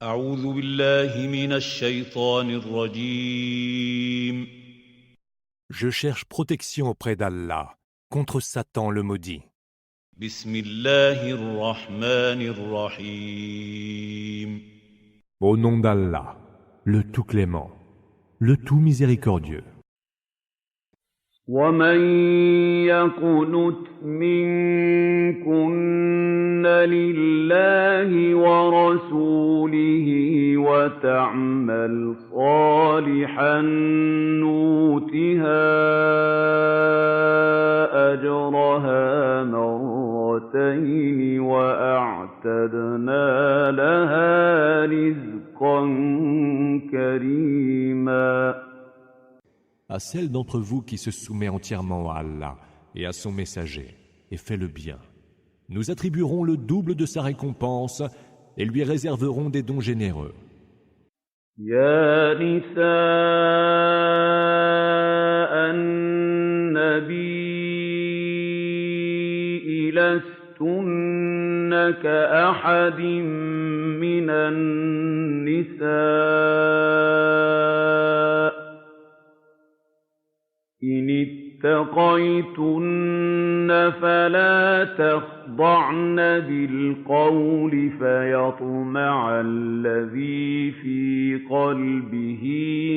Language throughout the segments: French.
أعوذ بالله من الشيطان الرجيم. Je cherche protection auprès d'Allah contre Satan le maudit. بسم الله الرحمن الرحيم. Au nom d'Allah, le tout clément, le tout miséricordieux. ومن يقنت منكن لله ورسوله وتعمل صالحا نؤتها أجرها مرتين وأعتدنا لها رزقا كريما. À celle d'entre vous qui se soumet entièrement à Allah et à son messager et fait le bien, nous attribuerons le double de sa récompense et lui réserverons des dons généreux. يا نساء النبي لستن كأحد من النساء إن اتقيتن فلا تخضعن بالقول فيطمع الذي في قلبه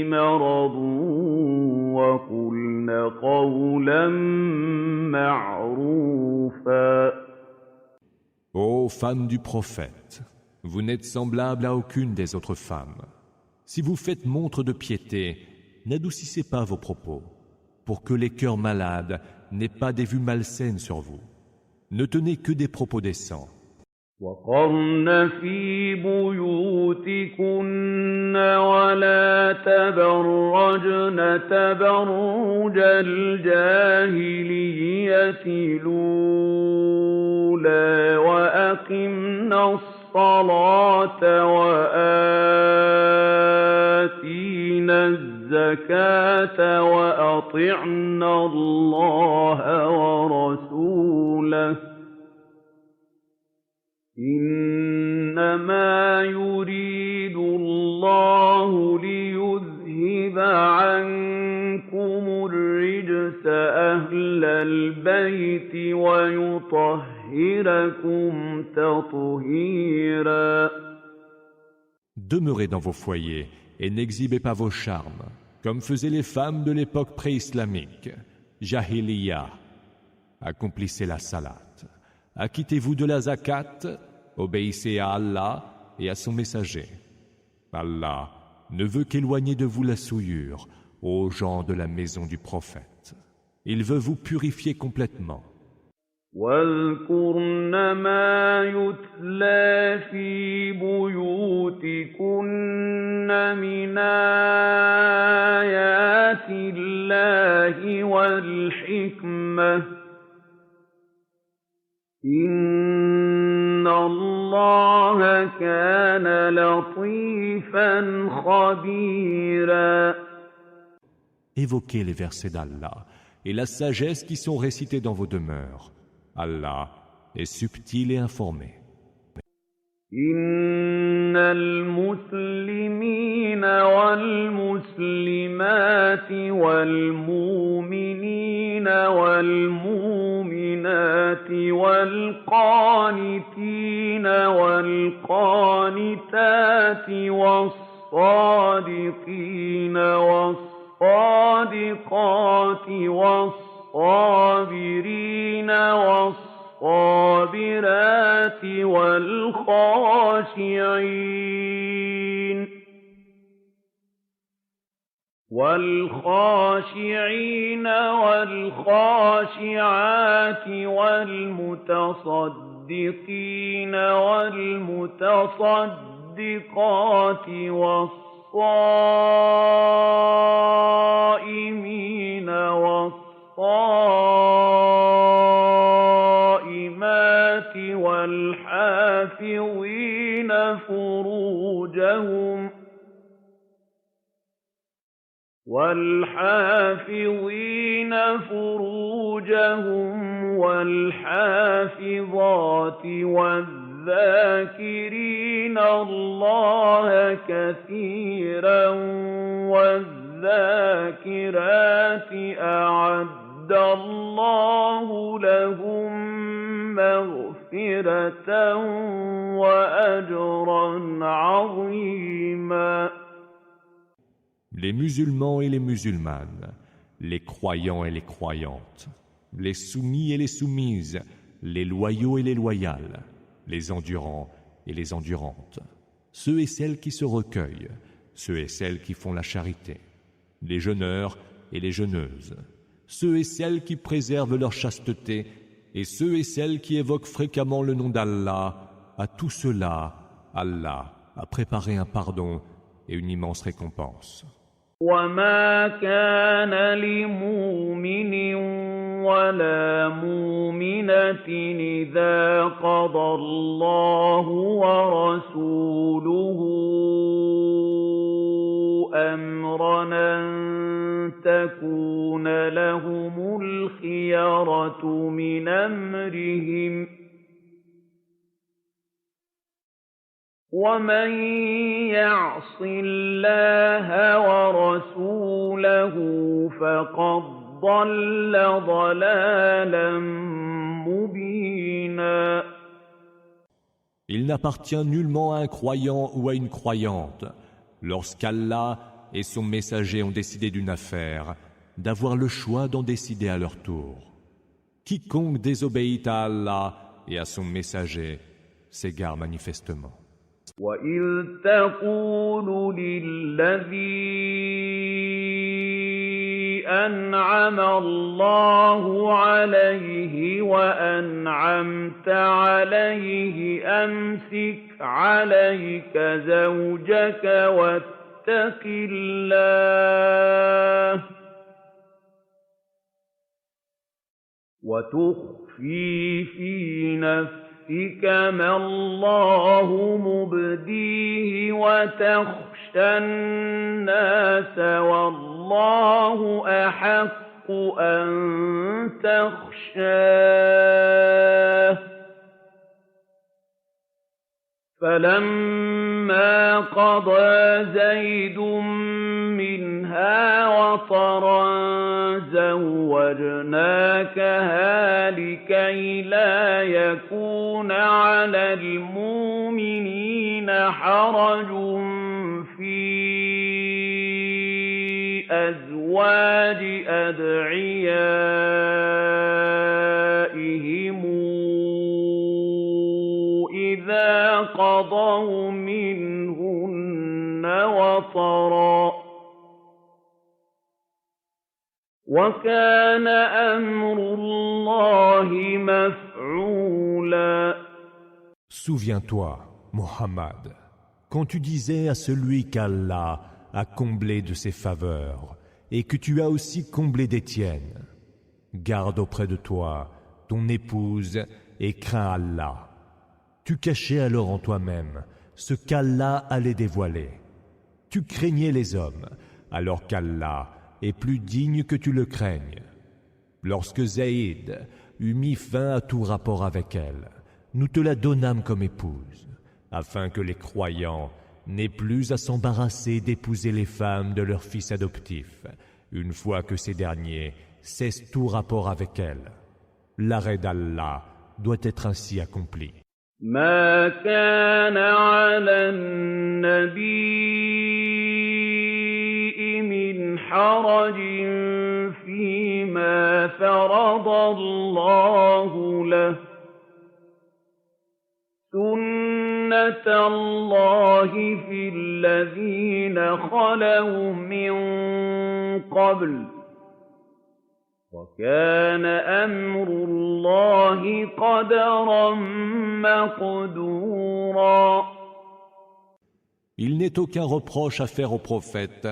مرض وقلن قولا معروفا. Ô femmes du prophète, vous n'êtes semblables à aucune des autres femmes. Si vous faites montre de piété, n'adoucissez pas vos propos, pour que les cœurs malades n'aient pas des vues malsaines sur vous. Ne tenez que des propos décents. وقرن في بيوتكن ولا تبرجن تبرج الجاهلية الأولى وأقمنا الصلاة وآتينا الزكاة وأطعنا الله ورسوله إنما يريد الله ليذهب عنكم الرجس أهل البيت ويطهركم تطهيرا. Demeurez dans vos foyers et n'exhibez pas vos charmes, comme faisaient les femmes de l'époque pré-islamique, Jahiliya. Accomplissez la salat. Acquittez-vous de la zakat, obéissez à Allah et à son messager. Allah ne veut qu'éloigner de vous la souillure aux gens de la maison du prophète. Il veut vous purifier complètement. واذكرن ما يتلى في بيوتكن من آيات الله والحكمة إن الله كان لطيفا خبيرا. Évoquez les versets d'Allah et la sagesse qui sont récités dans vos demeures. Allah est subtil et informé. إن المسلمين والمسلمات والمؤمنين والمؤمنات والقانتين والقانتات والصادقين والصادقات والصابرين والصابرات والخاشعين والخاشعات والمتصدقين والمتصدقات والصائمين والصائمات والحافظين فروجهم والحافظين فروجهم والحافظات والذين والذاكرين الله كثيرا والذاكرات أعد الله لهم مغفرة وأجرا عظيما. Les musulmans et les musulmanes, les croyants et les croyantes, les soumis et les soumises, les loyaux et les loyales, les endurants et les endurantes, ceux et celles qui se recueillent, ceux et celles qui font la charité, les jeûneurs et les jeûneuses, ceux et celles qui préservent leur chasteté et ceux et celles qui évoquent fréquemment le nom d'Allah, à tout cela, Allah a préparé un pardon et une immense récompense. وما كان لمؤمن ولا مؤمنة إذا قضى الله ورسوله أمرا أن تكون لهم الخيرة من أمرهم ومن يعص الله ورسوله فقد ضل ضلالا مبينا. Il n'appartient nullement à un croyant ou à une croyante, lorsqu'Allah et son messager ont décidé d'une affaire, d'avoir le choix d'en décider à leur tour. Quiconque désobéit à Allah et à son messager s'égare manifestement. وَإِذْ تَقُولُ لِلَّذِي أَنْعَمَ اللَّهُ عَلَيْهِ وَأَنْعَمْتَ عَلَيْهِ أَمْسِكْ عَلَيْكَ زَوْجَكَ وَاتَّقِ اللَّهَ وَتُخْفِي فِي نَفْسِكَ ما الله مبديه وتخشى الناس والله أحق أن تخشاه فلما قضى زيد منها وطرا زوجناكها لكي لا يكون على المؤمنين حرج في أزواج أدعيائهم إذا قضوا منهن وطرا وكان أمر الله مفعولا. Souviens-toi, Mohammed, quand tu disais à celui qu'Allah a comblé de ses faveurs et que tu as aussi comblé des tiennes, garde auprès de toi ton épouse et crains Allah. Tu cachais alors en toi-même ce qu'Allah allait dévoiler. Tu craignais les hommes, alors qu'Allah est plus digne que tu le craignes. Lorsque Zaïd eut mis fin à tout rapport avec elle, nous te la donnâmes comme épouse, afin que les croyants n'aient plus à s'embarrasser d'épouser les femmes de leurs fils adoptifs, une fois que ces derniers cessent tout rapport avec elle. L'arrêt d'Allah doit être ainsi accompli. ما كان على النبي من حرج فيما فرض الله له سنة الله في الذين خلوا من قبل وكان أمر الله قدرا مقدورا. Il n'est aucun reproche à faire au prophète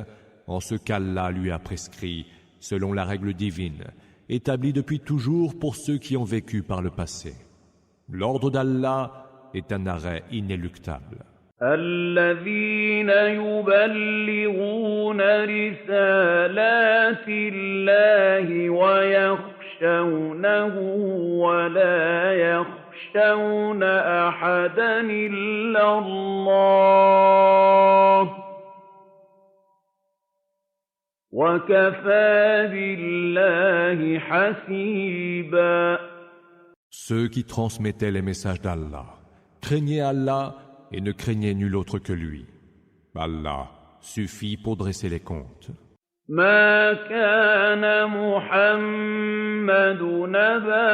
en ce qu'Allah lui a prescrit selon la règle divine, établie depuis toujours pour ceux qui ont vécu par le passé. L'ordre d'Allah est un arrêt inéluctable. الذين يبلغون رسالات الله ويخشونه ولا يخشى تَخْشَوْنَ أَحَدًا إِلَّا اللَّهَ ۚ وَكَفَىٰ بِاللَّهِ حَسِيبًا. Ceux qui transmettaient les messages d'Allah, craignez Allah et ne craignez nul autre que lui. Allah suffit pour dresser les comptes. مَا كَانَ مُحَمَّدٌ أَبَا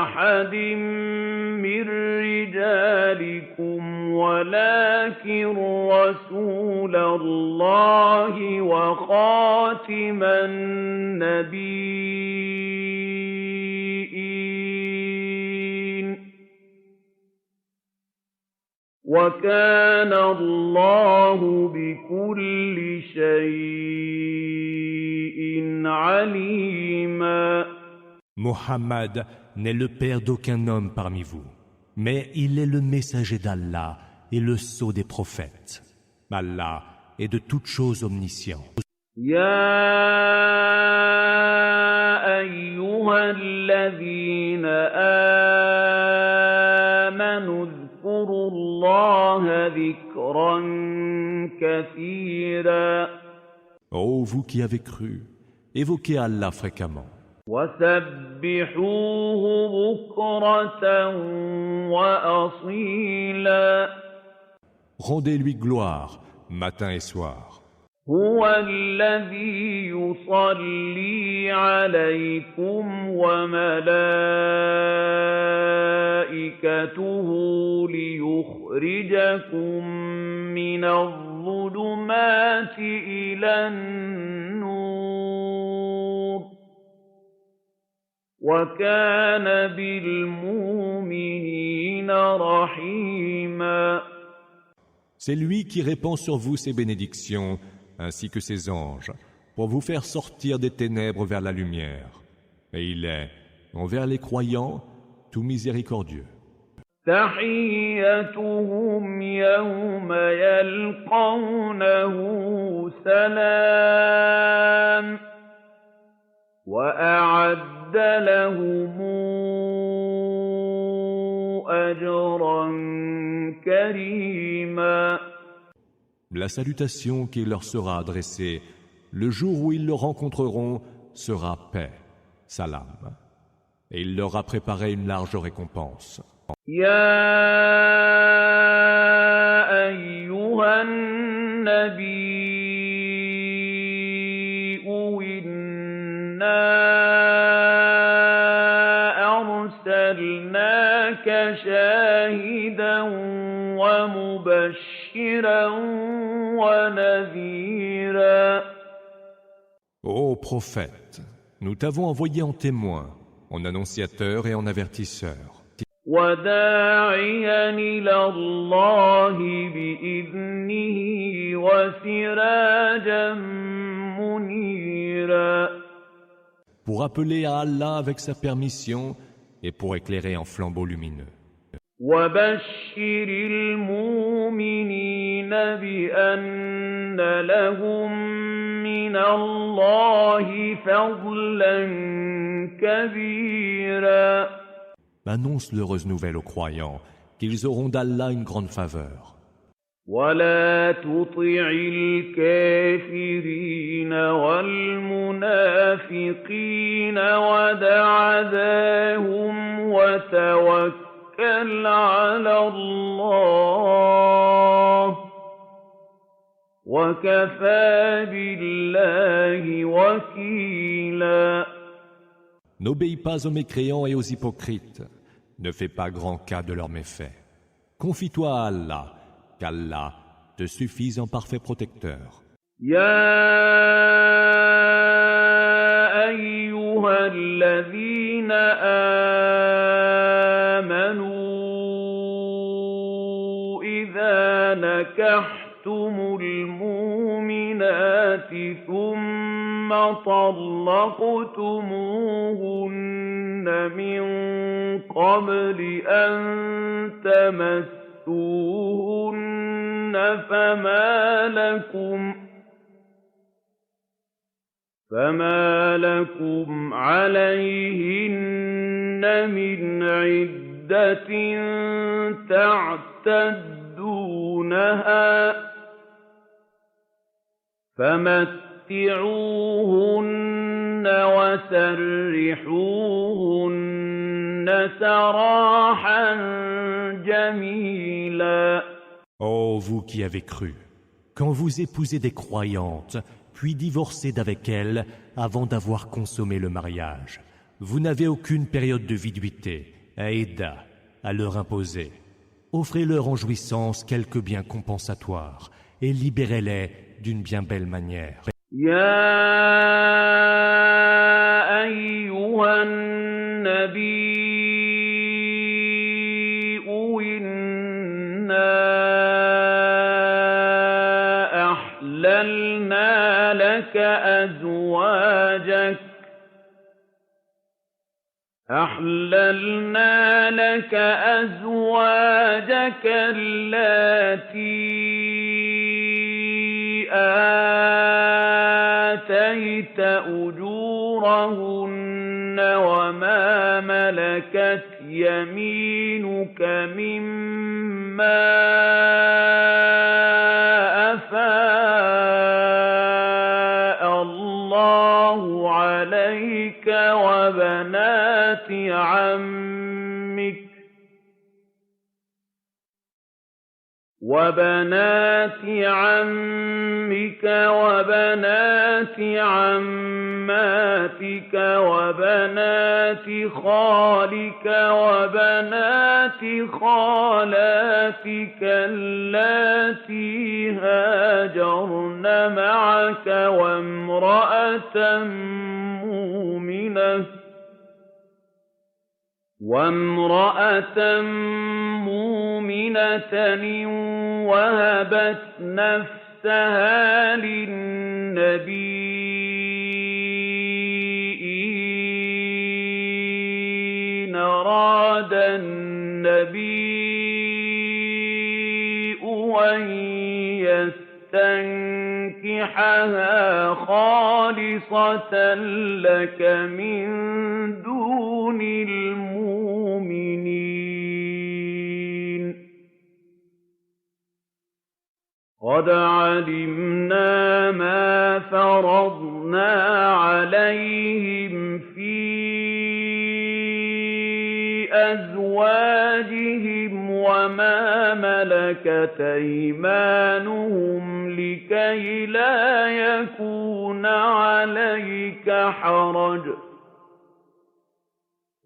أَحَدٍ مِّن رِّجَالِكُمْ وَلَٰكِن رَّسُولَ اللَّهِ وَخَاتِمَ النَّبِيِّينَ ۗ وَكَانَ اللَّهُ بِكُلِّ شَيْءٍ عَلِيمًا. Mohammed n'est le père d'aucun homme parmi vous, mais il est le messager d'Allah et le sceau des prophètes. Allah est de toutes choses omniscient. يَا أَيُّهَا الَّذِينَ آمَنُوا اذْكُرُوا اللَّهَ ذِكْرًا كَثِيرًا. Ô vous qui avez cru, évoquez Allah fréquemment. وَسَبِّحُوهُ بُكْرَةً وَأَصِيلًا. Rendez-lui gloire, matin et soir. هُوَ الَّذِي يُصَلِّي عَلَيْكُمْ وَمَلَائِكَتُهُ لِيُخْرِجَكُم مِّنَ الظُّلُمَاتِ إِلَى النُّورِ ۚ وَكَانَ بِالْمُؤْمِنِينَ رَحِيمًا. C'est lui qui répand sur vous ses bénédictions, ainsi que ses anges, pour vous faire sortir des ténèbres vers la lumière. Et il est, envers les croyants, tout miséricordieux. تَحِيَّتُهُمْ يَوْمَ يَلْقَوْنَهُ سَلَامٌ ۚ وَأَعَدَّ لَهُمْ أَجْرًا كَرِيمًا. La salutation qui leur sera adressée le jour où ils le rencontreront sera paix, salam. Et il leur a préparé une large récompense. يَا أَيُّهَا النَّبِيُّ إِنَّا أَرْسَلْنَاكَ شَاهِدًا وَمُبَشِّرًا وَنَذِيرًا. Ô prophète, nous t'avons envoyé en témoin, en annonciateur et en avertisseur. وَدَاعِيًا إِلَى اللَّهِ بِإِذْنِهِ وَسِرَاجًا مُّنِيرًا. Pour appeler à Allah avec sa permission et pour éclairer en flambeau lumineux. وَبَشِّرِ الْمُؤْمِنِينَ بِأَنَّ لَهُم مِّنَ اللَّهِ فَضْلًا كَبِيرًا. Annonce l'heureuse nouvelle aux croyants qu'ils auront d'Allah une grande faveur. وَلَا تُطِعِ الْكَافِرِينَ وَالْمُنَافِقِينَ وَدَعْ ذَاهُمْ وَتَوَكَّلْ عَلَى اللَّهِ ۚ وَكَفَىٰ بِاللَّهِ وَكِيلًا. N'obéis pas aux mécréants et aux hypocrites. Ne fais pas grand cas de leurs méfaits. Confie-toi à Allah, qu'Allah te suffise en parfait protecteur. يَا أَيُّهَا الَّذِينَ آمَنُوا إِذَا نَكَحْتُمُ الْمُؤْمِنَاتِ ثُمَّ طَلَّقْتُمُوهُنَّ مِن قَبْلِ أَن تَمَسُّوهُنَّ فما لكم عليهن من عدة تعتدونها فمتعوهن وسرحوهن سراحا جميلا. Ô vous qui avez cru, quand vous épousez des croyantes, puis divorcez d'avec elles avant d'avoir consommé le mariage, vous n'avez aucune période de viduité, aïda, à leur imposer. Offrez-leur en jouissance quelques biens compensatoires et libérez-les d'une bien belle manière. يا أيها النبي إنا أحللنا لك أزواجك اللاتي آتيت أجورهن وما ملكت يمينك مما أفاء الله عليك وبنات عمك وبنات عماتك وبنات خالك وبنات خالاتك اللاتي هاجرن معك وامرأة مؤمنة وهبت نفسها للنبي إن أراد النبي أن يستنكحها خالصة لك من دون المؤمنين. قد علمنا ما فرضنا عليهم في أزواجهم وما ملكت أيمانهم لكي لا يكون عليك حرج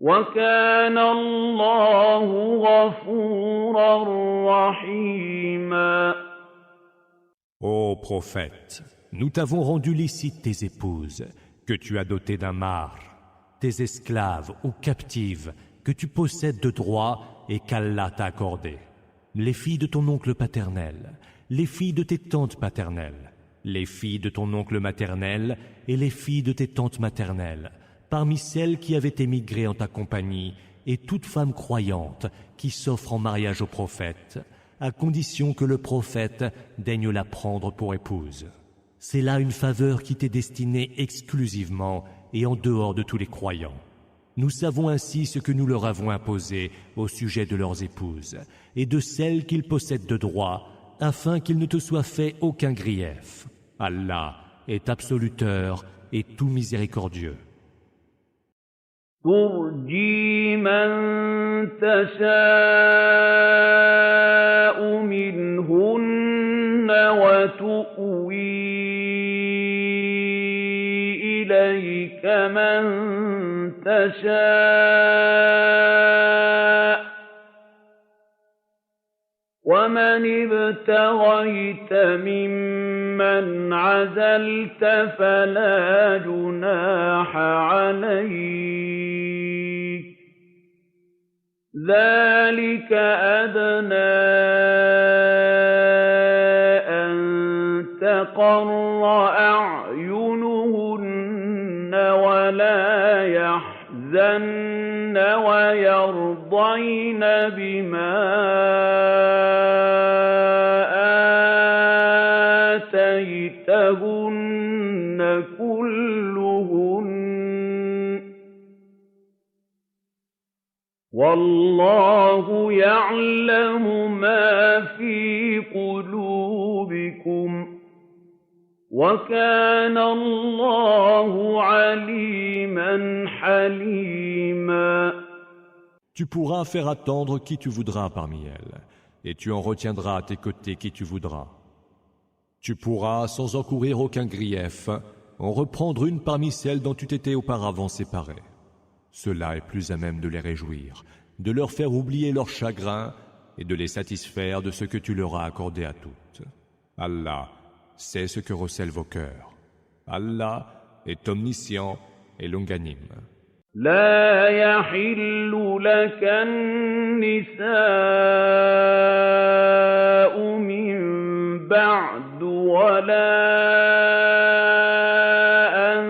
وكان الله غفورا رحيما. Ô prophète, nous t'avons rendu licite tes épouses, que tu as dotées d'un mahr, tes esclaves ou captives, que tu possèdes de droit et qu'Allah t'a accordé, les filles de ton oncle paternel, les filles de tes tantes paternelles, les filles de ton oncle maternel et les filles de tes tantes maternelles, parmi celles qui avaient émigré en ta compagnie, et toute femme croyante qui s'offre en mariage au prophète, à condition que le prophète daigne la prendre pour épouse. C'est là une faveur qui t'est destinée exclusivement et en dehors de tous les croyants. Nous savons ainsi ce que nous leur avons imposé au sujet de leurs épouses et de celles qu'ils possèdent de droit, afin qu'il ne te soit fait aucun grief. Allah est absoluteur et tout miséricordieux. ترجي من تشاء منهن وتؤوي إليك من تشاء ومن ابتغيت ممن عزلت فلا جناح عليك ذلك أدنى أن تقر أعينهن ولا يحزن ويرضين بما آتيتهن كلهن والله يعلم ما في قلوبكم وكان الله عليما حليما. Tu pourras faire attendre qui tu voudras parmi elles, et tu en retiendras à tes côtés qui tu voudras. Tu pourras, sans encourir aucun grief, en reprendre une parmi celles dont tu t'étais auparavant séparé. Cela est plus à même de les réjouir, de leur faire oublier leur chagrin et de les satisfaire de ce que tu leur as accordé à toutes. Allah sait ce que recèlent vos cœurs. Allah est omniscient et longanime. لا يحل لك النساء من بعد ولا أن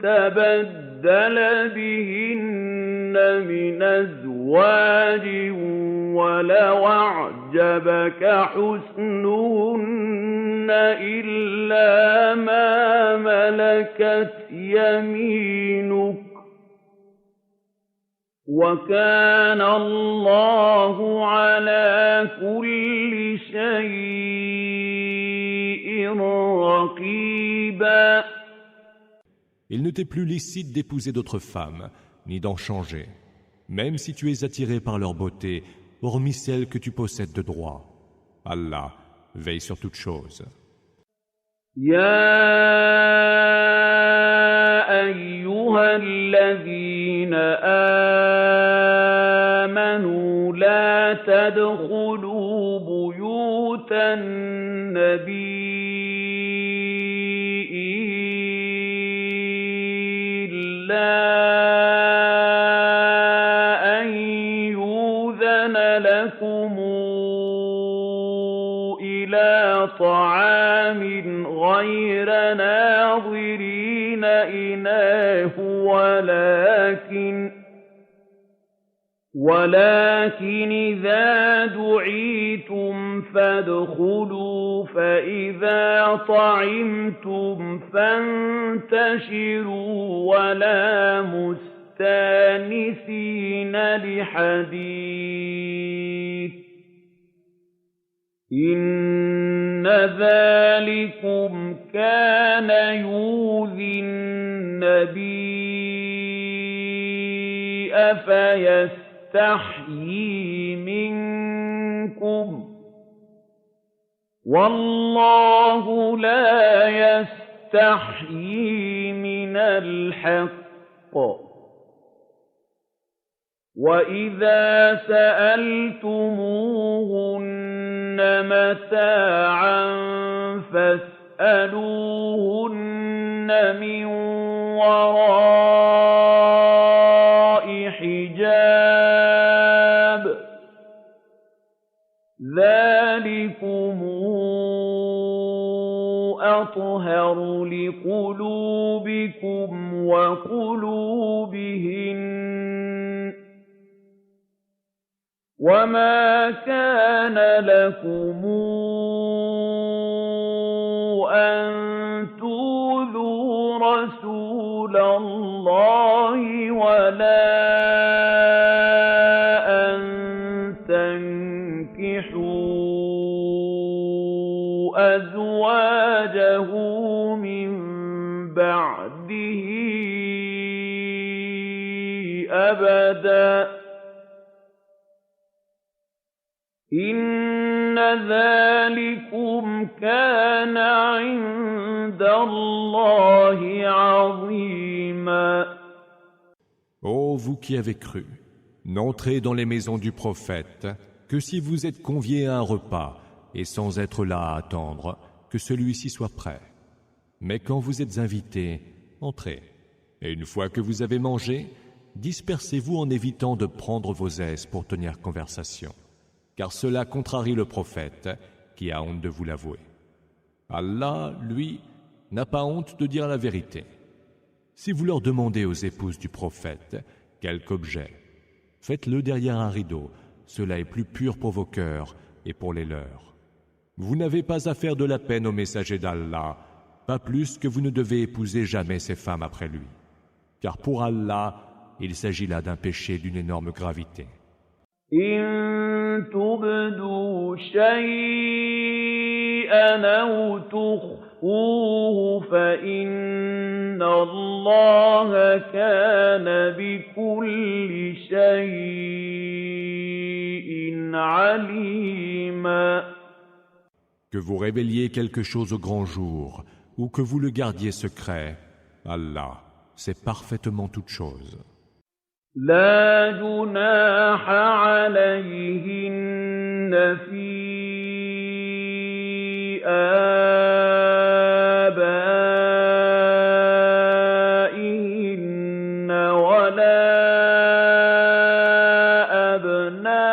تبدل بهن من أزواج ولو أعجبك حسنهن إلا ما ملكت يمينك وكان الله على كل شيء رقيبا. Il ne t'est plus licite d'épouser d'autres femmes, ni d'en changer, même si tu es attiré par leur beauté, hormis celles que tu possèdes de droit. Allah veille sur toutes choses. يا أيها الذين آمنوا لا تدخلوا بيوت النبي إلا أن يؤذن لكم إلى طعام غير ناظرين إناه ولكن إذا دعيتم فادخلوا فإذا طعمتم فانتشروا ولا مستانسين لحديث إن ذلكم كان يؤذي النبي فيستحيي منكم والله لا يستحيي من الحق وإذا سألتموهن متاعا فاسألوهن من وراء حجاب ذلكم أطهر لقلوبكم وقلوبهن وما كان لكم أن تؤذوا رسول الله ولا أن تنكحوا أزواجه من بعده أبداً إن ذلكم كان عند الله عظيما. Ô vous qui avez cru, n'entrez dans les maisons du prophète que si vous êtes conviés à un repas et sans être là à attendre que celui-ci soit prêt. Mais quand vous êtes invités, entrez. Et une fois que vous avez mangé, dispersez-vous en évitant de prendre vos aises pour tenir conversation. Car cela contrarie le prophète, qui a honte de vous l'avouer. Allah, lui, n'a pas honte de dire la vérité. Si vous leur demandez aux épouses du prophète quelque objet, faites-le derrière un rideau, cela est plus pur pour vos cœurs et pour les leurs. Vous n'avez pas à faire de la peine au messager d'Allah, pas plus que vous ne devez épouser jamais ces femmes après lui. Car pour Allah, il s'agit là d'un péché d'une énorme gravité. إن تبدوا شيئا أو تخفوه فإن الله كان بكل شيء عليما. Que vous révéliez quelque chose au grand jour, ou que vous le gardiez secret, Allah sait parfaitement toutes choses. لا جناح عليهن في آبائهن ولا أبنائهن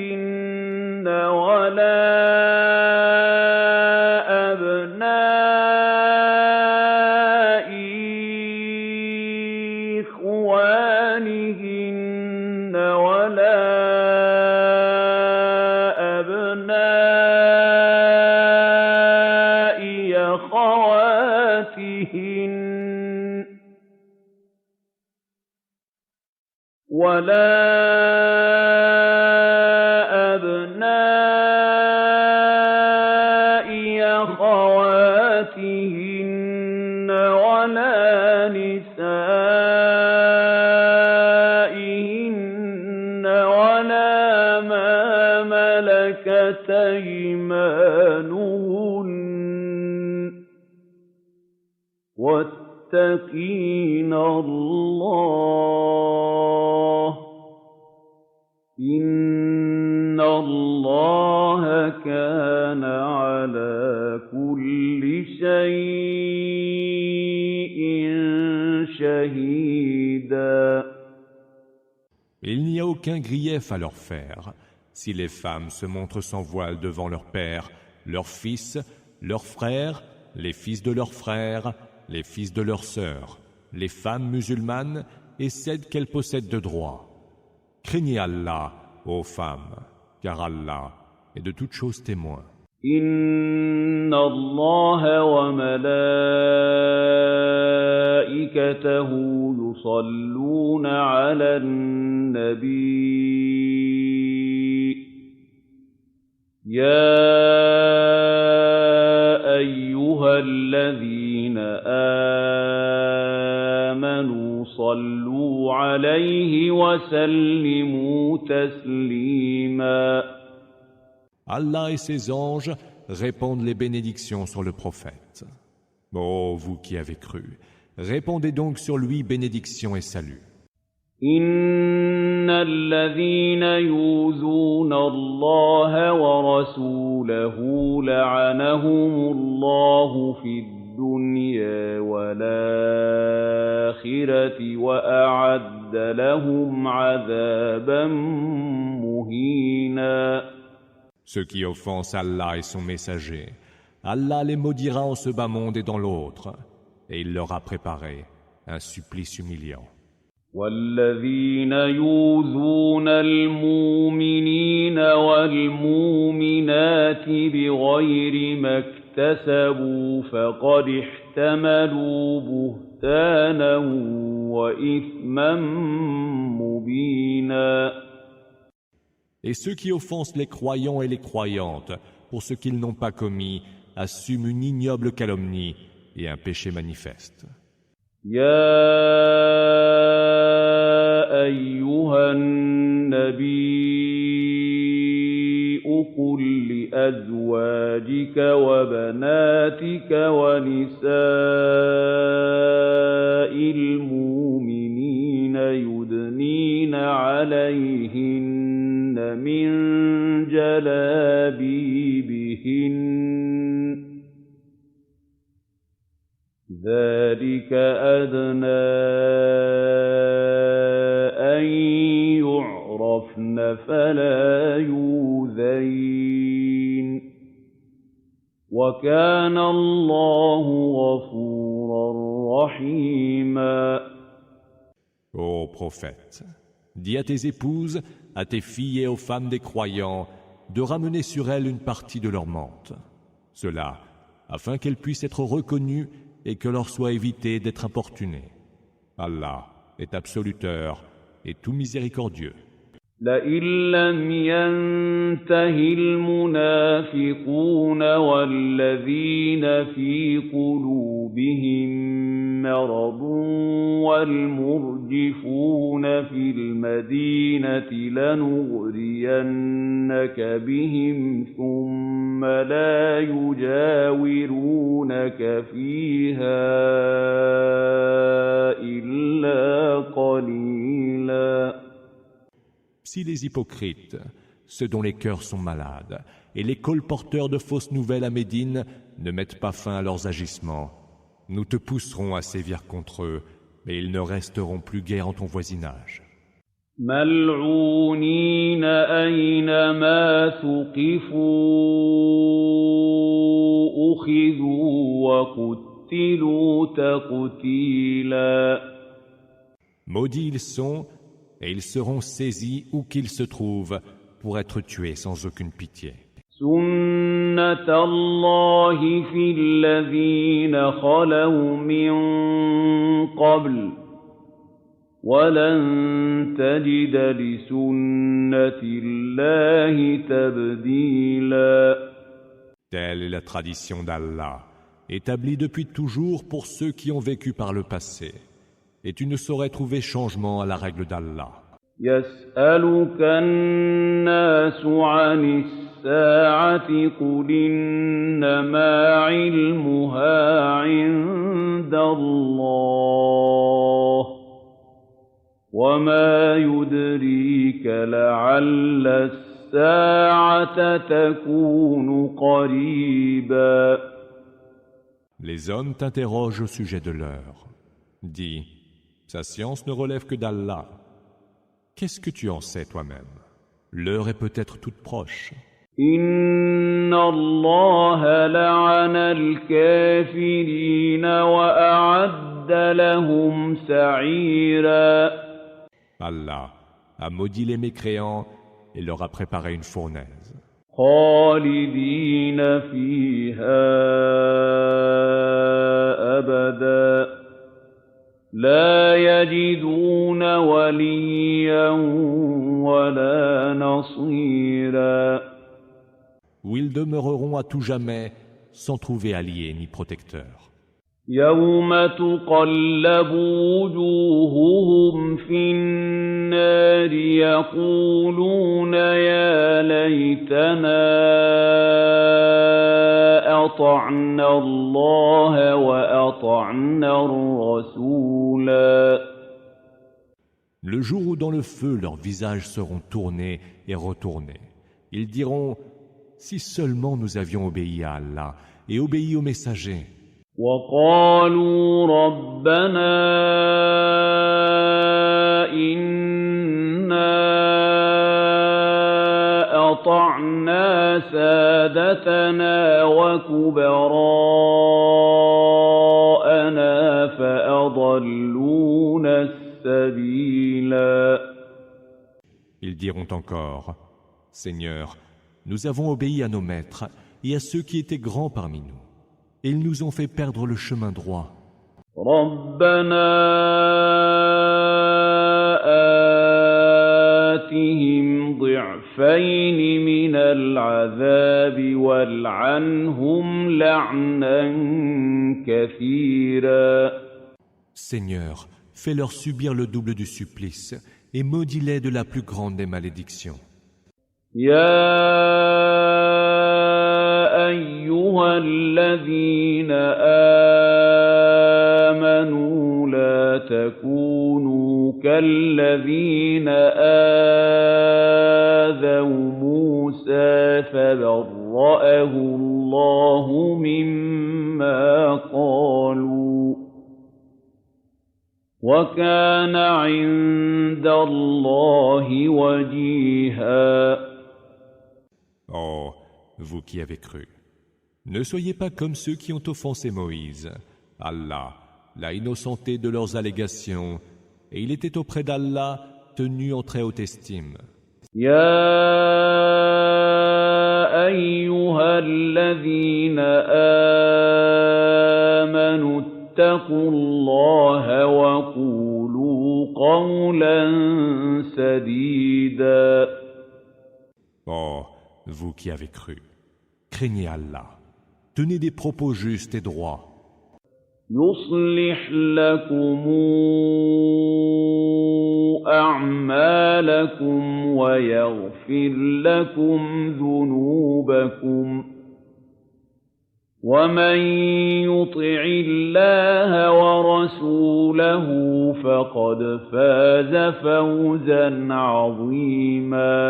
إخوانهن ولا أبناء إخوانهن ولا أبناء أخواتهن ولا أبناء أخواتهن ولا نسائهن ولا ما ملكت أيمانهن واتقين الله إن الله كان على كل شيء شهيدا. Il n'y a aucun grief à leur faire si les femmes se montrent sans voile devant leur père, leurs fils, leurs frères, les fils de leurs frères, les fils de leurs sœurs, les femmes musulmanes et celles qu'elles possèdent de droit. Craignez Allah, ô femmes, car Allah est de toutes choses témoin. Inna Allah wa malaikatahu yusalluna ala an-nabi. Ya ayyuhalladhina amanu sallu alayhi wa sallimu taslima. Allah et ses anges répandent les bénédictions sur le prophète. Ô vous qui avez cru, répandez donc sur lui bénédictions et salut. إن الذين يؤذون الله ورسوله لعنهم الله في الدنيا والآخرة وأعد لهم عذابا مهينا. Ceux qui offensent Allah et son messager, Allah les maudira en ce bas monde et dans l'autre, et il leur a préparé un supplice humiliant. والذين يؤذون المؤمنين والمؤمنات بغير ما اكتسبوا فقد احتملوا بهتانا وإثما مبينا. Et ceux qui offensent les croyants et les croyantes pour ce qu'ils n'ont pas commis assument une ignoble calomnie et un péché manifeste. يا أيها النبي قل لأزواجك وبناتك ونساء المؤمنين يدنين عليهن من جلابيبهن ذلك أدنى أن يعرفن خفن فلا يؤذين وكان الله غفورا رحيما. Ô prophète, dis à tes épouses, à tes filles et aux femmes des croyants de ramener sur elles une partie de leur menthe. Cela, afin qu'elles puissent être reconnues et que leur soit évité d'être importunées. Allah est absoluteur et tout miséricordieux. لئن لم ينته المنافقون والذين في قلوبهم مرض والمرجفون في المدينة لنغرينك بهم ثم لا يجاورونك فيها إلا قليلا. Si les hypocrites, ceux dont les cœurs sont malades, et les colporteurs de fausses nouvelles à Médine ne mettent pas fin à leurs agissements, nous te pousserons à sévir contre eux, mais ils ne resteront plus guère en ton voisinage. ملعونين أينما ثقفوا أخذوا وقتلوا تقتيلا. Maudits ils sont, et ils seront saisis où qu'ils se trouvent pour être tués sans aucune pitié. سُنَّةَ اللَّهِ فِي الَّذِينَ خَلَوْا مِن قَبْلُ وَلَن تَجِدَ لِسُنَّةِ اللَّهِ تَبْدِيلًا. Telle est la tradition d'Allah, établie depuis toujours pour ceux qui ont vécu par le passé. Et tu ne saurais trouver changement à la règle d'Allah. يَسْأَلُكَ النَّاسُ عَنِ السَّاعَةِ قُلْ إِنَّمَا عِلْمُهَا عِندَ اللَّهِ وَمَا يُدْرِيكَ لَعَلَّ السَّاعَةَ تَكُونُ قَرِيبًا. Les hommes t'interrogent au sujet de l'heure. Dis, sa science ne relève que d'Allah. Qu'est-ce que tu en sais toi-même? L'heure est peut-être toute proche. Inna Allah la'ana al-kafirina wa a'adda lahum sa'ira. Allah a maudit les mécréants et leur a préparé une fournaise. Khalidina fiha abada. لا يجدون وليا ولا نصيرا. Où ils demeureront à tout jamais sans trouver allié ni protecteur. يوم تقلب وجوههم في النار يقولون يا ليتنا أطعنا الله وأطعنا الرسولا. Le jour où dans le feu leurs visages seront tournés et retournés, ils diront « Si seulement nous avions obéi à Allah et obéi aux messagers » وقالوا ربنا إنا أطعنا سادتنا وكبراءنا فأضلونا السبيلا. Ils diront encore « Seigneur, nous avons obéi à nos maîtres et à ceux qui étaient grands parmi nous. Et ils nous ont fait perdre le chemin droit. رَبَّنَا آتِهِمْ ضِعْفَيْنِ مِنَ الْعَذَابِ وَالْعَنْهُمْ لَعْنًا كَثِيرًا. Seigneur, fais-leur subir le double du supplice et maudis-les de la plus grande des malédictions. أيها الذين آمنوا لا تكونوا كالذين آذوا موسى فبرأه الله مما قالوا وَكَانَ عِندَ اللَّهِ وَجِيهًا. Oh, vous qui avez cru, ne soyez pas comme ceux qui ont offensé Moïse. Allah l'a innocenté de leurs allégations, et il était auprès d'Allah tenu en très haute estime. يَا أَيُّهَا الَّذِينَ آمَنُوا اتَّقُوا اللَّهَ وَقُولُوا قَوْلًا سَدِيدًا. Oh, vous qui avez cru, craignez Allah, tenez des propos justes et droits. يُصْلِحْ لَكُمْ أَعْمَالَكُمْ وَيَغْفِرْ لَكُمْ ذُنُوبَكُمْ ۗ وَمَن يُطِعِ اللَّهَ وَرَسُولَهُ فَقَدْ فَازَ فَوْزًا عَظِيمًا.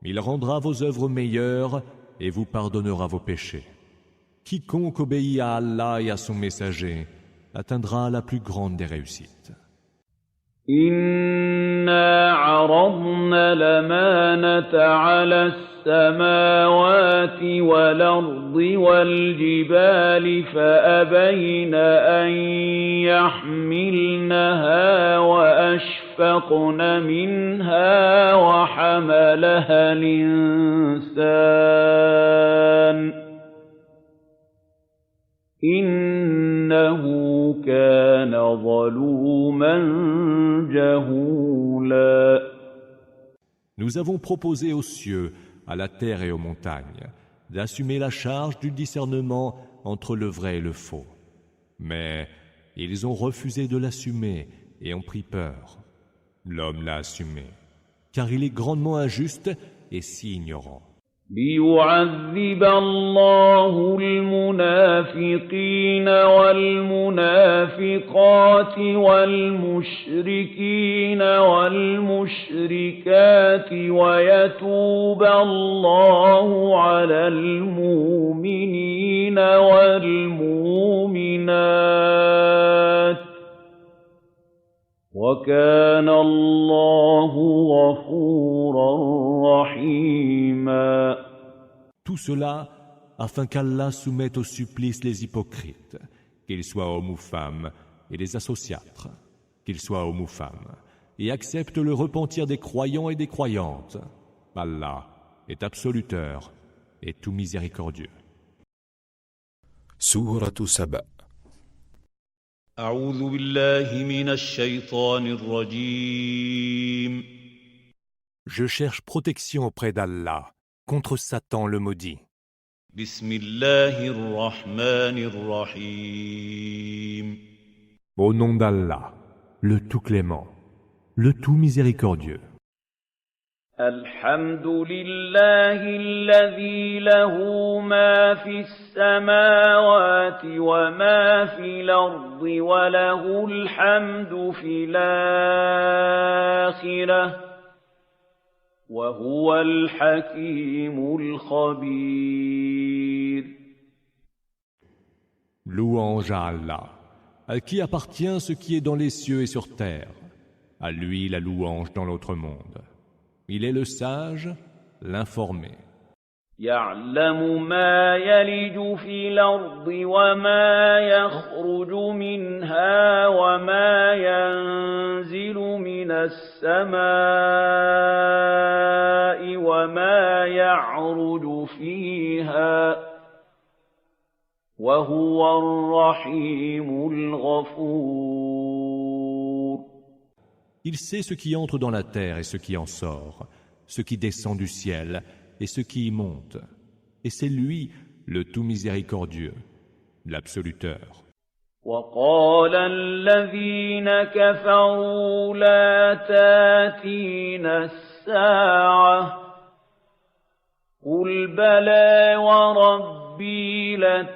Il rendra vos œuvres meilleures et vous pardonnera vos péchés. Quiconque obéit à Allah et à son messager atteindra la plus grande des réussites. إِنَّا عَرَضْنَا الْأَمَانَةَ عَلَى السَّمَاوَاتِ وَالْأَرْضِ وَالْجِبَالِ فَأَبَيْنَ أَن يَحْمِلْنَهَا وَأَشْفَقْنَ مِنْهَا وَحَمَلَهَا الْإِنسَانُ إِنَّهُ كَانَ ظَلُومًا جَهُولًا. Nous avons proposé aux cieux, à la terre et aux montagnes, d'assumer la charge du discernement entre le vrai et le faux. Mais ils ont refusé de l'assumer et ont pris peur. L'homme l'a assumé, car il est grandement injuste et si ignorant. لِيُعَذِّبَ اللَّهُ الْمُنَافِقِينَ وَالْمُنَافِقَاتِ وَالْمُشْرِكِينَ وَالْمُشْرِكَاتِ وَيَتُوبَ اللَّهُ عَلَى الْمُؤْمِنِينَ وَالْمُؤْمِنَاتِ وَكَانَ اللَّهُ غَفُورًا رَّحِيمًا. Tout cela afin qu'Allah soumette au supplice les hypocrites, qu'ils soient hommes ou femmes, et les associatres, qu'ils soient hommes ou femmes, et accepte le repentir des croyants et des croyantes. Allah est absoluteur et tout miséricordieux. Sourate Saba. أعوذ بالله من الشيطان الرجيم. Je cherche protection auprès d'Allah contre Satan le maudit. بسم الله الرحمن الرحيم. Au nom d'Allah, le tout clément, le tout miséricordieux. الحمد لله الذي له ما في السماوات وما في الأرض وله الحمد في الآخرة وهو الحكيم الخبير. Louange à Allah, à qui appartient ce qui est dans les cieux et sur terre. À lui la louange dans l'autre monde. Il est le sage, l'informé. يعلم ما يلج في الأرض وما يخرج منها وما ينزل من السماء وما يعرج فيها وهو الرحيم الغفور. Il sait ce qui entre dans la terre et ce qui en sort, ce qui descend du ciel et ce qui y monte. Et c'est lui, le tout miséricordieux, l'absoluteur. وقال الذين كفروا لا تاتينا الساعة قل بلى وربي لتاتينكم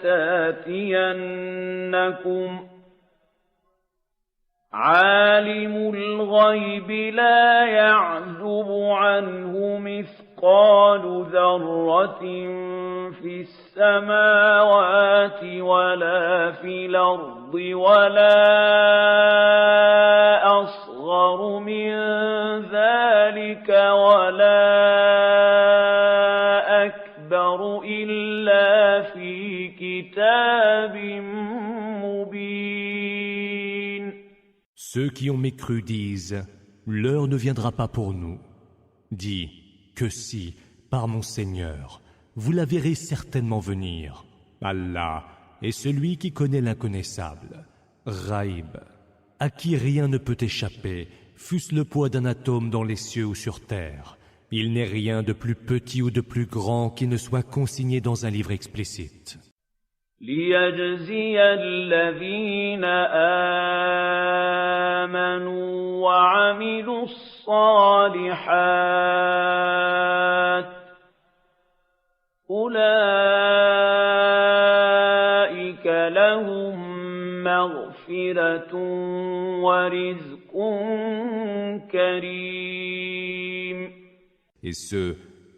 عالم الغيب لا يعزب عنه مثقال مثقال ذرة في السماوات ولا في الأرض ولا أصغر من ذلك ولا أكبر إلا في كتاب مبين. Ceux qui ont mécru disent « L'heure ne viendra pas pour nous ». Dis que si, par mon Seigneur, vous la verrez certainement venir. Allah est celui qui connaît l'inconnaissable, Ghaib, à qui rien ne peut échapper, fût-ce le poids d'un atome dans les cieux ou sur terre. Il n'est rien de plus petit ou de plus grand qui ne soit consigné dans un livre explicite. ليجزي الذين آمنوا وعملوا الصالحات أولئك لهم مغفرة ورزق كريم. Et ce,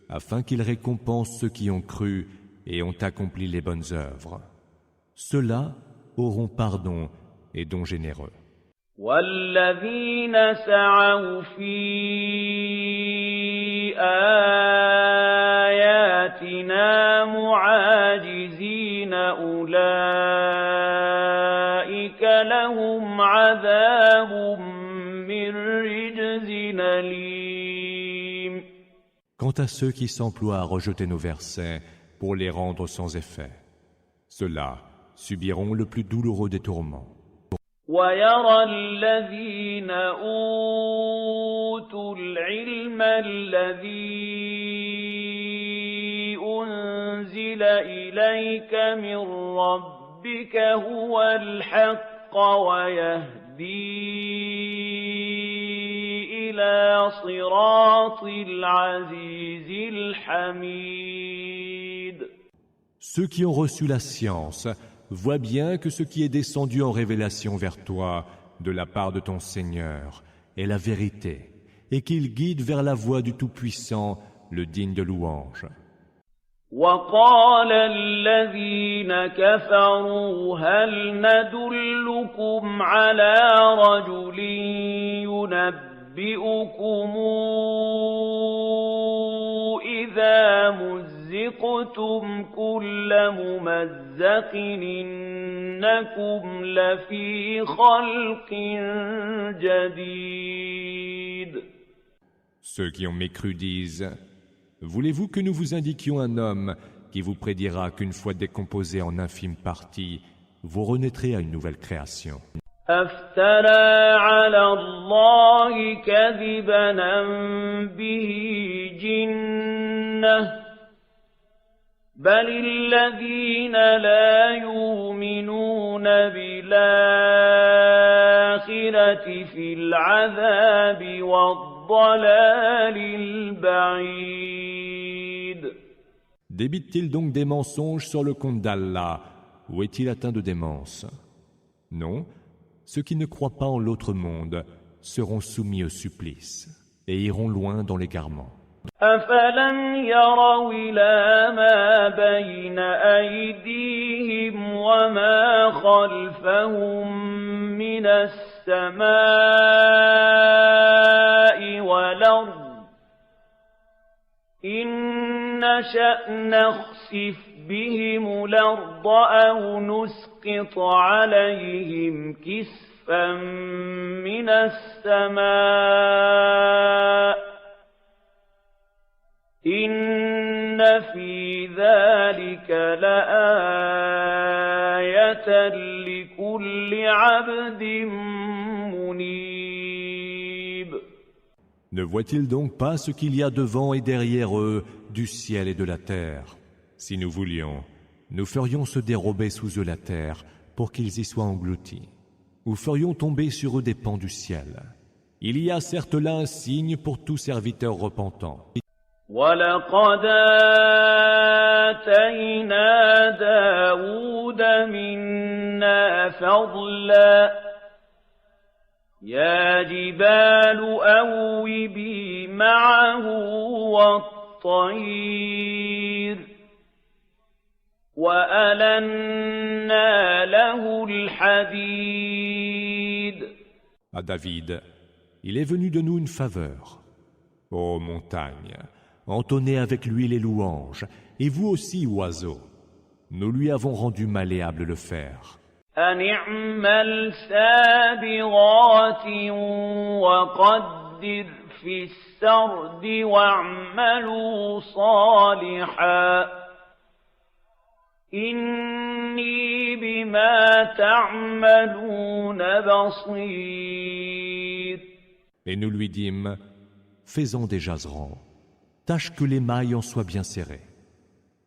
afin qu'il récompense ceux qui ont cru et ont accompli les bonnes œuvres. Ceux-là auront pardon et don généreux. والذين سعوا في آياتنا معاجزين أولئك لهم عذاب من رجز أليم. Quant à ceux qui s'emploient à rejeter nos versets pour les rendre sans effet, ceux-là subiront le plus douloureux des tourments. ويرى الذين أوتوا العلم الذي أنزل إليك من ربك هو الحق ويهدي إلى صراط العزيز الحميد. Ceux qui ont reçu la science voient bien que ce qui est descendu en révélation vers toi de la part de ton Seigneur est la vérité et qu'il guide vers la voie du Tout-Puissant, le digne de louange. وقال الذين كفروا هل ندلكم على رجل ينبئكم إذا مزقتم كل ممزق إنكم لفي خلق جديد. Ceux qui ont mécru disent « Voulez-vous que nous vous indiquions un homme qui vous prédira qu'une fois décomposé en infimes parties, vous renaîtrez à une nouvelle création ?» أفترى على الله كذبا أم به جنة بل الذين لا يؤمنون بالآخرة في العذاب والضلال البعيد. Débite-t-il donc des mensonges sur le compte d'Allah ou est-il atteint de démence? Non, ceux qui ne croient pas en l'autre monde seront soumis au supplice et iront loin dans l'égarement. أفلم يروا إلى ما بين أيديهم وما خلفهم من السماء والأرض إن نشأ نخسف بهم الأرض أو نسقط عليهم كسفا من السماء إن في ذلك لآية لكل عبد منيب. Ne voient-ils donc pas ce qu'il y a devant et derrière eux du ciel et de la terre? Si nous voulions, nous ferions se dérober sous eux la terre pour qu'ils y soient engloutis, ou ferions tomber sur eux des pans du ciel. Il y a certes là un signe pour tout serviteur repentant. وَلَقَدْ آتَيْنَا دَاوُودَ مِنَّا فَضْلًا يَا جِبَالُ أَوِّبِي مَعَهُ وَالطَّيْرَ الطير وألنا له الحديد. À David, il est venu de nous une faveur. Ô montagne, entonnez avec lui les louanges, et vous aussi, oiseaux. Nous lui avons rendu malléable le fer. أن اعمل سابغات وقدر في السرد واعملوا صالحا إني بما تعملون بصير. Et nous lui dîmes, fais-en des jaserans, tâche que les mailles en soient bien serrées.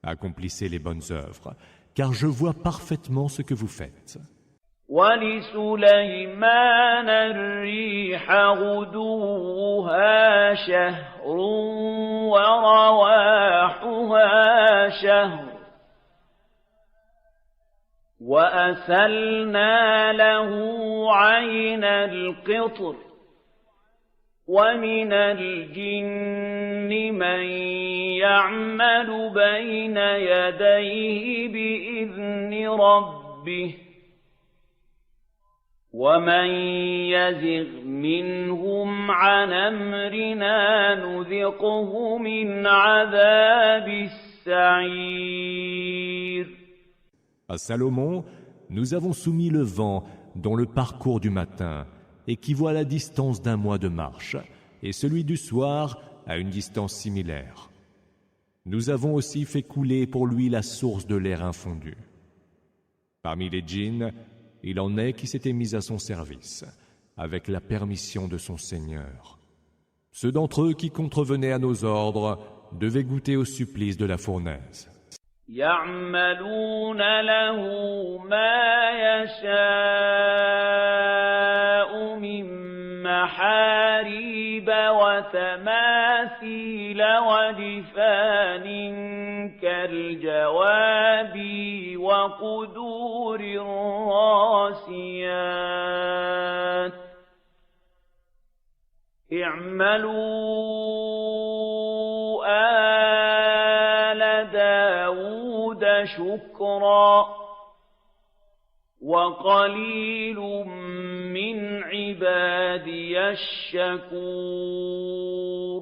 Accomplissez les bonnes œuvres, car je vois parfaitement ce que vous faites. وَلِسُلَيْمَانَ الرِّيحَ غُدُوُّهَا شَهْرٌ وَرَوَاحُهَا شَهْرٌ وَأَسَلْنَا لَهُ عَيْنَ الْقِطْرِ وَمِنَ الْجِنِّ مَن يَعْمَلُ بَيْنَ يَدَيْهِ بِإِذْنِ رَبِّهِ وَمَن يَزِغْ مِنْهُمْ عَنْ أَمْرِنَا نُذِقْهُ مِنْ عَذَابِ السَّعِيرِ. À Salomon, nous avons soumis le vent dans le parcours du matin, équivaut à la distance d'un mois de marche, et celui du soir à une distance similaire. Nous avons aussi fait couler pour lui la source de l'air infondu. Parmi les djinns, il en est qui s'étaient mis à son service, avec la permission de son Seigneur. Ceux d'entre eux qui contrevenaient à nos ordres devaient goûter au supplice de la fournaise. يَعْمَلُونَ لَهُ مَا يَشَاءُ مِن مَّحَارِيبَ وَتَمَاثِيلَ وَجِفَانٍ كَالْجَوَابِ وَقُدُورٍ رَّاسِيَاتٍ اعْمَلُوا آلَ دَاوُودَ شُكْرًا وَقَلِيلٌ مِّنْ عِبَادِيَ الشَّكُورُ.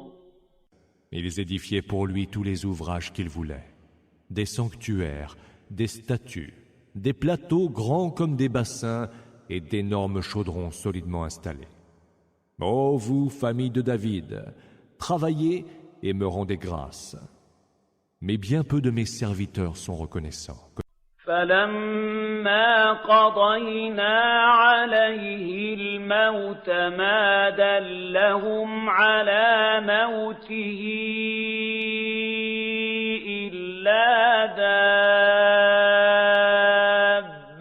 Ils édifiaient pour lui tous les ouvrages qu'ils voulaient, des sanctuaires, des statues, des plateaux grands comme des bassins et d'énormes chaudrons solidement installés. Ô vous, famille de David, travaillez et me rendez grâce. Mais bien peu de mes serviteurs sont reconnaissants. فَلَمَّا قَضَيْنَا عَلَيْهِ الْمَوْتَ مَا دَلَّهُمْ عَلَى مَوْتِهِ إِلَّا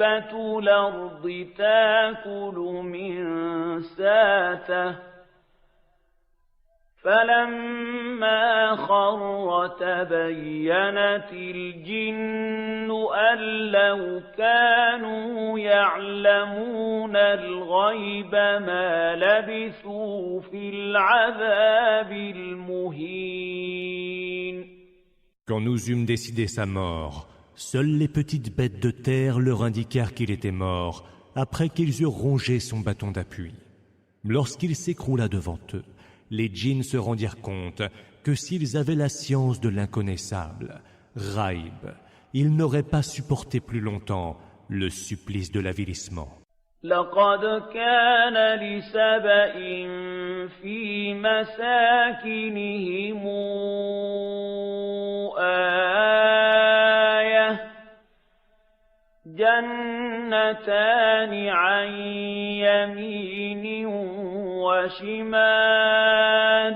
دَابَّةُ الْأَرْضِ تَأْكُلُ مِن سَأْتَهُ فَلَمَّا خَرَّ تَبَيَّنَتِ الْجِنُّ أَن لَّوْ كَانُوا يَعْلَمُونَ الْغَيْبَ مَا لَبِثُوا فِي الْعَذَابِ الْمُهِينِ. Quand nous eûmes décidé sa mort, seules les petites bêtes de terre leur indiquèrent qu'il était mort, après qu'ils eurent rongé son bâton d'appui. Lorsqu'il s'écroula devant eux, les djinns se rendirent compte que s'ils avaient la science de l'inconnaissable, Raïb, ils n'auraient pas supporté plus longtemps le supplice de l'avilissement. لقد كان لسبإ في مساكنهم آية جنتان عن يمين وشمال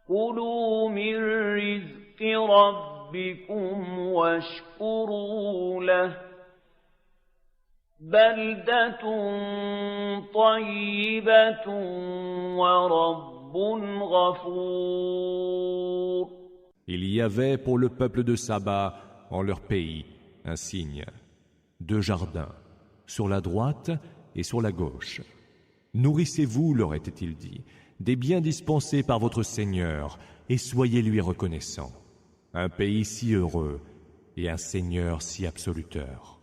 كلوا من رزق ربكم واشكروا له بلدة طيبة ورب غفور. Il y avait pour le peuple de Saba en leur pays un signe, 2 jardins, sur la droite et sur la gauche. Nourrissez-vous, leur était-il dit, des biens dispensés par votre Seigneur, et soyez lui reconnaissants. Un pays si heureux et un Seigneur si absoluteur.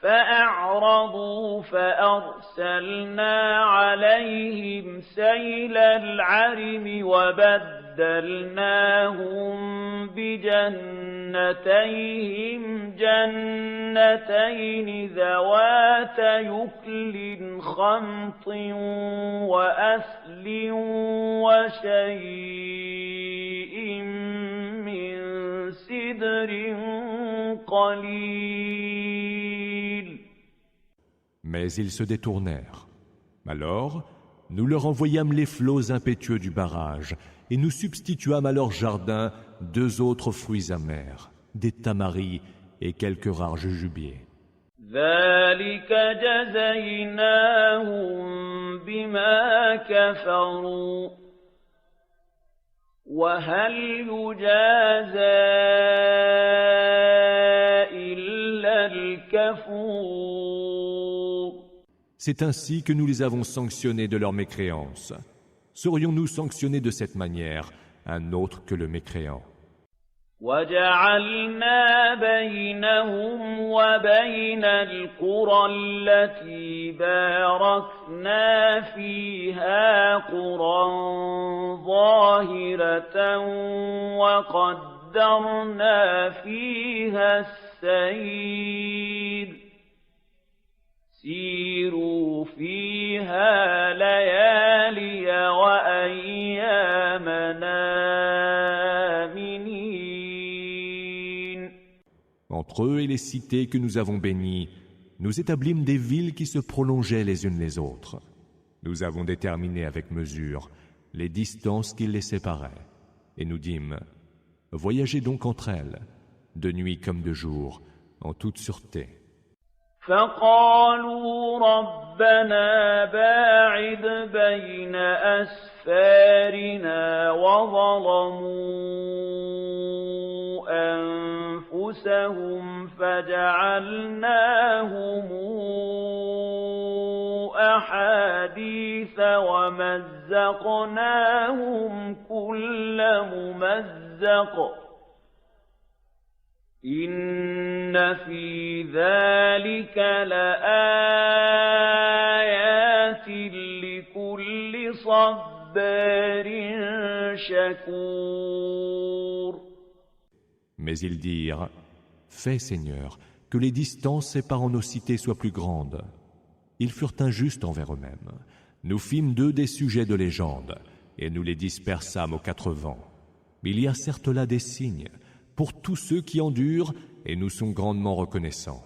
فأعرضوا فأرسلنا عليهم سيل العرم وبدلناهم بجنتيهم جنتين ذوات يكل خمط وأثل وشيء من سدر قليل. Mais ils se détournèrent. Alors, nous leur envoyâmes les flots impétueux du barrage et nous substituâmes à leur jardin 2 autres fruits amers, des tamaris et quelques rares jujubiers. ذلك جزيناهم بما كفروا وهل يجازى إلا الكفور. C'est ainsi que nous les avons sanctionnés de leur mécréance. Serions-nous sanctionnés de cette manière, un autre que le mécréant? وجعلنا بينهم وبين القرى التي باركنا فيها قرى ظاهرة وقدرنا فيها السير سيروا فيها ليالي وأيامنا Entre eux et les cités que nous avons bénies, nous établîmes des villes qui se prolongeaient les unes les autres. Nous avons déterminé avec mesure les distances qui les séparaient. Et nous dîmes, voyagez donc entre elles, de nuit comme de jour, en toute sûreté. فقالوا ربنا باعد بين أسفارنا وظلموا أنفسهم فجعلناهم أحاديث ومزقناهم كل ممزق إن في ذلك لآيات لكل صبار شكور. Mais ils dirent, fais Seigneur, que les distances séparant nos cités soient plus grandes. Ils furent injustes envers eux-mêmes. Nous fîmes d'eux des sujets de légende, et nous les dispersâmes aux 4 vents. Il y a certes là des signes pour tous ceux qui endurent, et nous sommes grandement reconnaissants.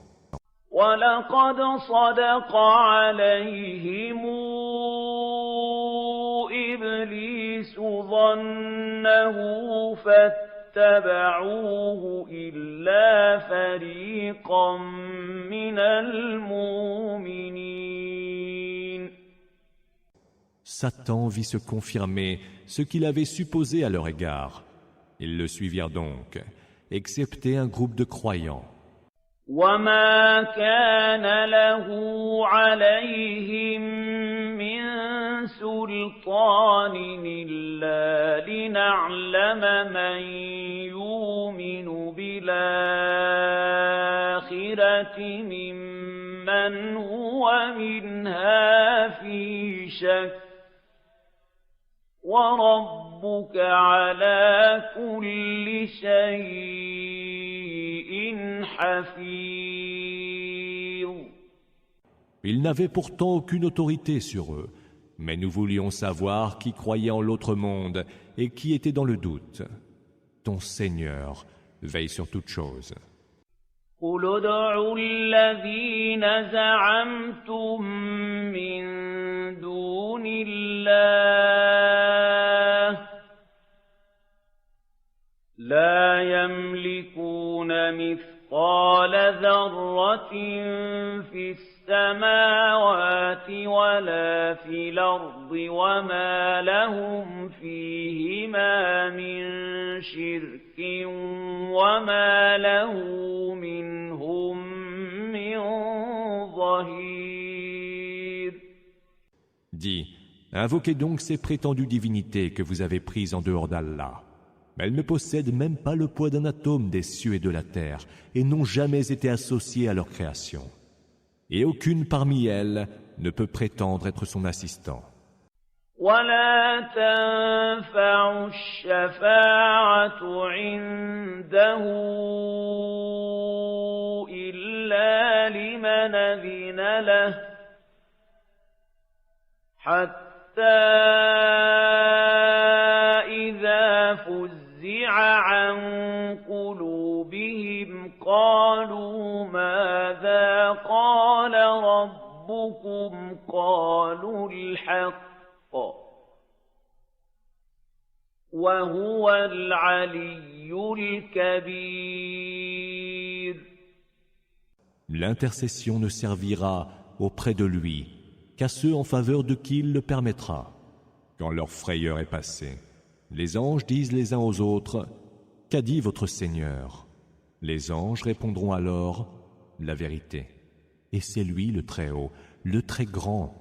وَلَقَدْ صَدَقَ عَلَيْهِمْ إِبْلِيسُ ظَنَّهُ فَاتَّبَعُوهُ إِلَّا فَرِيقًا مِنَ الْمُؤْمِنِينَ. Satan vit se confirmer ce qu'il avait supposé à leur égard. Ils le suivirent donc, excepté un groupe de croyants. وَمَا كَانَ لَهُ عَلَيْهِمْ مِنْ سُلْطَانٍ إِلَّا لِنَعْلَمَ مَنْ يُؤْمِنُ بِالْآخِرَةِ مِمَّنْ هُوَ مِنْهَا فِي شَكٍّ وَرَبُّكَ عَلَى كُلِّ شَيْءٍ حَفِيظٌ. Ils n'avaient pourtant aucune autorité sur eux, mais nous voulions savoir qui croyait en l'autre monde et qui était dans le doute. Ton Seigneur veille sur toute chose. قُلِ ادْعُوا الَّذِينَ زَعَمْتُم مِّن دُونِ اللَّهِ لَا يَمْلِكُونَ مِثْقَالَ ذَرَّةٍ فِي السَّمَاوَاتِ وَلَا فِي الْأَرْضِ وَمَا لَهُمْ فِيهِمَا مِنْ شِرْكٍ وَمَا لَهُ مِنْهُمْ مِنْ ظَهِيرٍ. Dis, invoquez donc ces prétendues divinités que vous avez prises en dehors d'Allah. Elles ne possèdent même pas le poids d'un atome des cieux et de la terre et n'ont jamais été associées à leur création. Et aucune parmi elles ne peut prétendre être son assistant. ولا تنفع الشفاعة عنده إلا لمن أذن له حتى إذا فزع عن قلوبهم قالوا ماذا قال ربكم قالوا الحق وهو العلي الكبير. L'intercession ne servira auprès de lui qu'à ceux en faveur de qui il le permettra. Quand leur frayeur est passée, les anges disent les uns aux autres « Qu'a dit votre Seigneur ?» Les anges répondront alors « La vérité. Et c'est lui le Très-Haut, le Très Grand. »